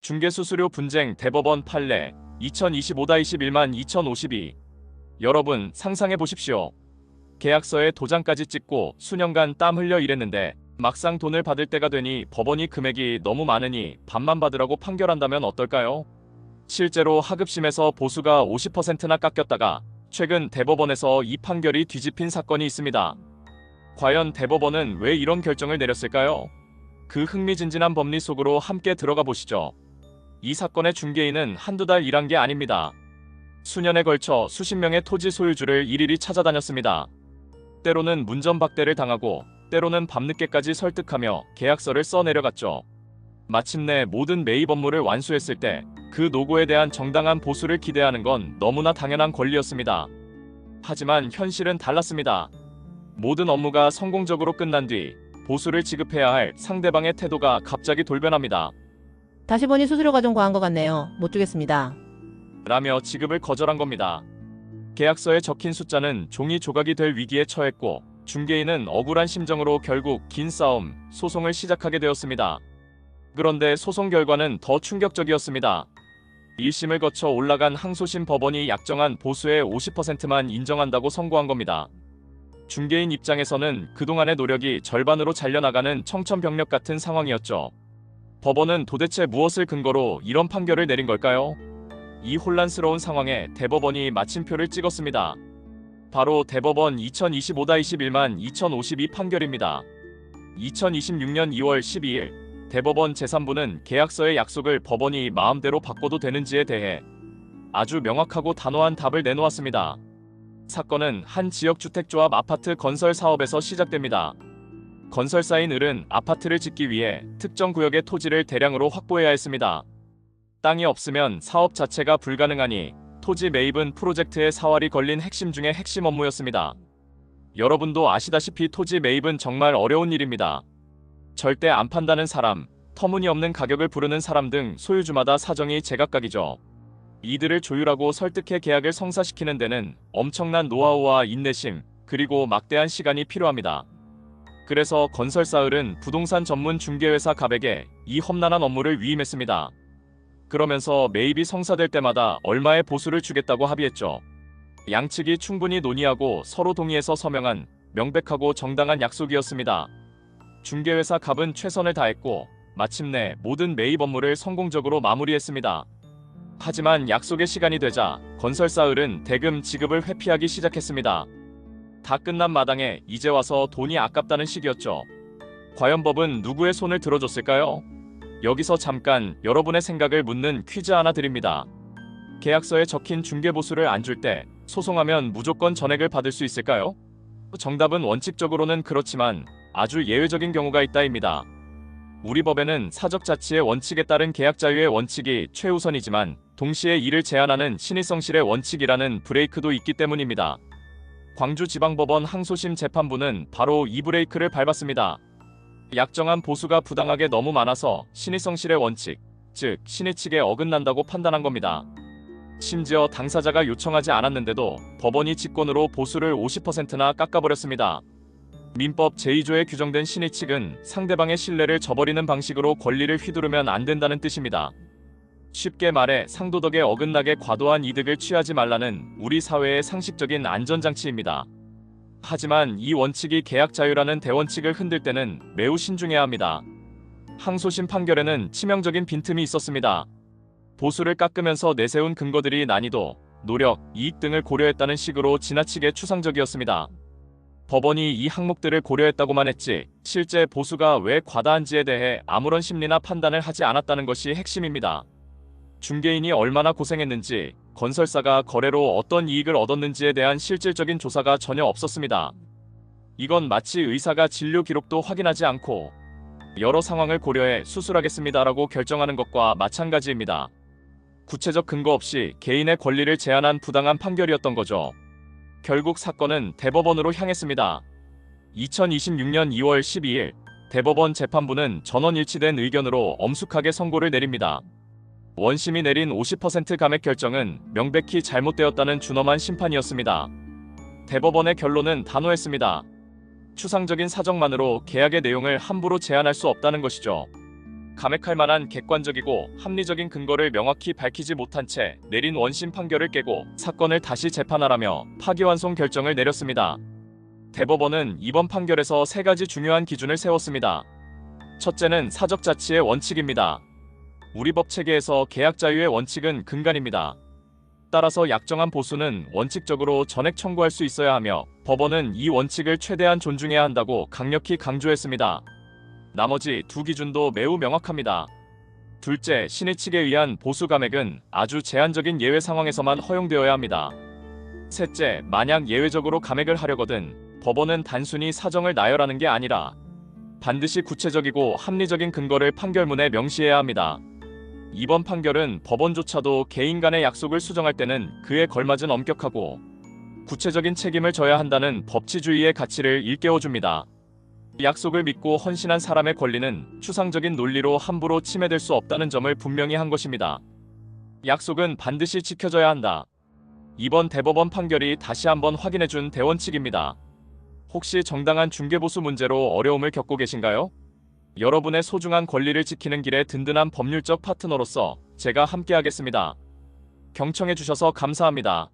중개수수료 분쟁 대법원 판례 2025-21만 2052. 여러분 상상해 보십시오. 계약서에 도장까지 찍고 수년간 땀 흘려 일했는데 막상 돈을 받을 때가 되니 법원이 금액이 너무 많으니 반만 받으라고 판결한다면 어떨까요? 실제로 하급심에서 보수가 50%나 깎였다가 최근 대법원에서 이 판결이 뒤집힌 사건이 있습니다. 과연 대법원은 왜 이런 결정을 내렸을까요? 그 흥미진진한 법리 속으로 함께 들어가 보시죠. 이 사건의 중개인은 한두 달 일한 게 아닙니다. 수년에 걸쳐 수십 명의 토지 소유주를 일일이 찾아다녔습니다. 때로는 문전박대를 당하고 때로는 밤늦게까지 설득하며 계약서를 써내려갔죠. 마침내 모든 매입 업무를 완수했을 때 그 노고에 대한 정당한 보수를 기대하는 건 너무나 당연한 권리였습니다. 하지만 현실은 달랐습니다. 모든 업무가 성공적으로 끝난 뒤 보수를 지급해야 할 상대방의 태도가 갑자기 돌변합니다. 다시 보니 수수료가 좀 과한 것 같네요. 못 주겠습니다. 라며 지급을 거절한 겁니다. 계약서에 적힌 숫자는 종이 조각이 될 위기에 처했고 중개인은 억울한 심정으로 결국 긴 싸움, 소송을 시작하게 되었습니다. 그런데 소송 결과는 더 충격적이었습니다. 1심을 거쳐 올라간 항소심 법원이 약정한 보수의 50%만 인정한다고 선고한 겁니다. 중개인 입장에서는 그동안의 노력이 절반으로 잘려나가는 청천벽력 같은 상황이었죠. 법원은 도대체 무엇을 근거로 이런 판결을 내린 걸까요? 이 혼란스러운 상황에 대법원이 마침표를 찍었습니다. 바로 대법원 2025-21만 2052 판결입니다. 2026년 2월 12일 대법원 제3부는 계약서의 약속을 법원이 마음대로 바꿔도 되는지에 대해 아주 명확하고 단호한 답을 내놓았습니다. 사건은 한 지역주택조합 아파트 건설 사업에서 시작됩니다. 건설사인 을은 아파트를 짓기 위해 특정 구역의 토지를 대량으로 확보해야 했습니다. 땅이 없으면 사업 자체가 불가능하니 토지 매입은 프로젝트의 사활이 걸린 핵심 중의 핵심 업무였습니다. 여러분도 아시다시피 토지 매입은 정말 어려운 일입니다. 절대 안 판다는 사람, 터무니없는 가격을 부르는 사람 등 소유주마다 사정이 제각각이죠. 이들을 조율하고 설득해 계약을 성사시키는 데는 엄청난 노하우와 인내심, 그리고 막대한 시간이 필요합니다. 그래서 건설사 을은 부동산 전문 중개회사 갑에게 이 험난한 업무를 위임했습니다. 그러면서 매입이 성사될 때마다 얼마의 보수를 주겠다고 합의했죠. 양측이 충분히 논의하고 서로 동의해서 서명한 명백하고 정당한 약속이었습니다. 중개회사 갑은 최선을 다했고 마침내 모든 매입 업무를 성공적으로 마무리했습니다. 하지만 약속의 시간이 되자 건설사 을은 대금 지급을 회피하기 시작했습니다. 다 끝난 마당에 이제 와서 돈이 아깝다는 식이었죠. 과연 법은 누구의 손을 들어줬을까요? 여기서 잠깐 여러분의 생각을 묻는 퀴즈 하나 드립니다. 계약서에 적힌 중개보수를 안 줄 때 소송하면 무조건 전액을 받을 수 있을까요? 정답은 원칙적으로는 그렇지만 아주 예외적인 경우가 있다입니다. 우리 법에는 사적 자치의 원칙에 따른 계약 자유의 원칙이 최우선이지만 동시에 이를 제한하는 신의성실의 원칙이라는 브레이크도 있기 때문입니다. 광주지방법원 항소심 재판부는 바로 이 브레이크를 밟았습니다. 약정한 보수가 부당하게 너무 많아서 신의성실의 원칙, 즉 신의 측에 어긋난다고 판단한 겁니다. 심지어 당사자가 요청하지 않았는데도 법원이 직권으로 보수를 50%나 깎아버렸습니다. 민법 제2조에 규정된 신의 측은 상대방의 신뢰를 저버리는 방식으로 권리를 휘두르면 안 된다는 뜻입니다. 쉽게 말해 상도덕에 어긋나게 과도한 이득을 취하지 말라는 우리 사회의 상식적인 안전장치입니다. 하지만 이 원칙이 계약 자유라는 대원칙을 흔들 때는 매우 신중해야 합니다. 항소심 판결에는 치명적인 빈틈이 있었습니다. 보수를 깎으면서 내세운 근거들이 난이도, 노력, 이익 등을 고려했다는 식으로 지나치게 추상적이었습니다. 법원이 이 항목들을 고려했다고만 했지 실제 보수가 왜 과다한지에 대해 아무런 심리나 판단을 하지 않았다는 것이 핵심입니다. 중개인이 얼마나 고생했는지, 건설사가 거래로 어떤 이익을 얻었는지에 대한 실질적인 조사가 전혀 없었습니다. 이건 마치 의사가 진료 기록도 확인하지 않고 여러 상황을 고려해 수술하겠습니다라고 결정하는 것과 마찬가지입니다. 구체적 근거 없이 개인의 권리를 제한한 부당한 판결이었던 거죠. 결국 사건은 대법원으로 향했습니다. 2026년 2월 12일 대법원 재판부는 전원일치된 의견으로 엄숙하게 선고를 내립니다. 원심이 내린 50% 감액 결정은 명백히 잘못되었다는 준엄한 심판이었습니다. 대법원의 결론은 단호했습니다. 추상적인 사정만으로 계약의 내용을 함부로 제한할 수 없다는 것이죠. 감액할 만한 객관적이고 합리적인 근거를 명확히 밝히지 못한 채 내린 원심 판결을 깨고 사건을 다시 재판하라며 파기환송 결정을 내렸습니다. 대법원은 이번 판결에서 세 가지 중요한 기준을 세웠습니다. 첫째는 사적 자치의 원칙입니다. 우리 법 체계에서 계약 자유의 원칙은 근간입니다. 따라서 약정한 보수는 원칙적으로 전액 청구할 수 있어야 하며 법원은 이 원칙을 최대한 존중해야 한다고 강력히 강조했습니다. 나머지 두 기준도 매우 명확합니다. 둘째, 신의 측에 의한 보수 감액은 아주 제한적인 예외 상황에서만 허용되어야 합니다. 셋째, 만약 예외적으로 감액을 하려거든 법원은 단순히 사정을 나열하는 게 아니라 반드시 구체적이고 합리적인 근거를 판결문에 명시해야 합니다. 이번 판결은 법원조차도 개인 간의 약속을 수정할 때는 그에 걸맞은 엄격하고 구체적인 책임을 져야 한다는 법치주의의 가치를 일깨워줍니다. 약속을 믿고 헌신한 사람의 권리는 추상적인 논리로 함부로 침해될 수 없다는 점을 분명히 한 것입니다. 약속은 반드시 지켜져야 한다. 이번 대법원 판결이 다시 한번 확인해준 대원칙입니다. 혹시 정당한 중개보수 문제로 어려움을 겪고 계신가요? 여러분의 소중한 권리를 지키는 길에 든든한 법률적 파트너로서 제가 함께하겠습니다. 경청해주셔서 감사합니다.